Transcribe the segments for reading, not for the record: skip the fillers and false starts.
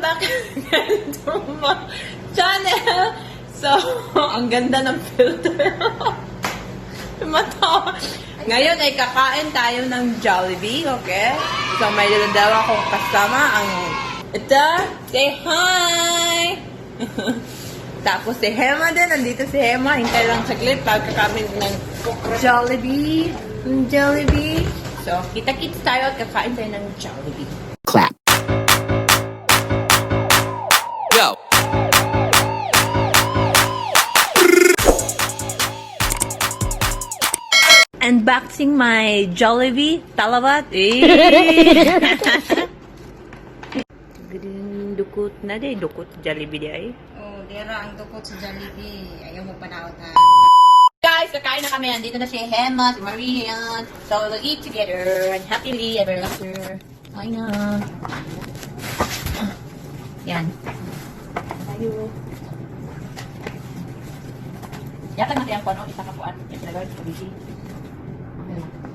back to my channel. So, ang ganda ng filter. Mata. Ngayon ay kakain tayo ng Jollibee, okay? So, may dalawa akong kasama. Ito, say hi! Tapos si Hema din, nandito si Hema. Hintay lang saglit pagkakamin ng Jollibee. Jollibee. So, kita-kits tayo at kakain tayo ng Jollibee. Clap. Yo. Unboxing my Jollibee talabat. Dukot na din. Dukot Jollibee di ay. Oh, dera ang dukot sa Jollibee. Ayaw mo panaot ha. Guys, kakain na kami. Andito na si Hema, si Marian. So, we'll eat together and happily ever after. Kain na. Yan. Tayo. Yata natin ang pano. Isa kapuan. Yan talaga. Kabisi.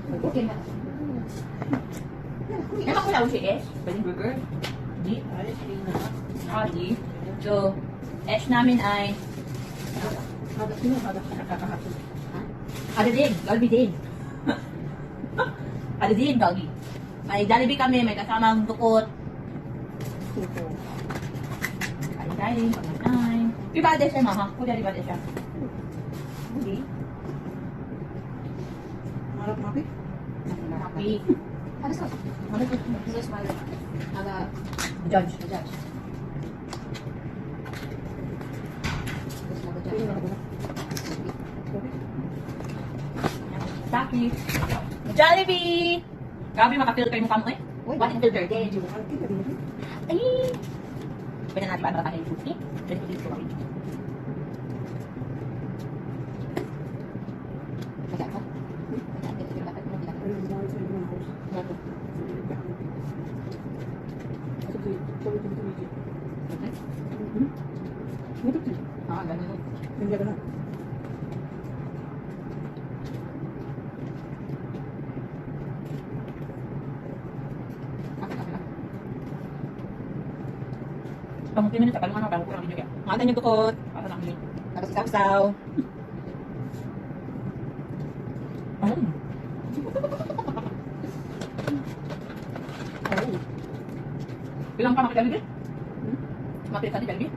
Okay na. Ewan ko lang si S. Pwedeng burger. Di. Di. So, S namin ay ada din, Jollibee din. Ada din, doggy. May Jollibee kami, may kasamang dukot. Kain-kain, pagkain. Iba din siya, mama. Kuya, iba din siya. Hindi. Marap mapi? Happy. Halos ko. Halos ko. Halos ko. Aga. Judge. Judge. Saki. Jollibee! Grabe, makafilter yung mukha mo eh. What is filter? Ay! Pwede natin ba nakakain yung sushi? Pwede ko dito kami. Ah, ganyan. Pag 10 minutes, tagalungan ako, kurang video kaya. Makatan yung dukot. Para lang yun. Tapos kapsaw. Bilang ka makita Jollibee? Makita ni Jollibee?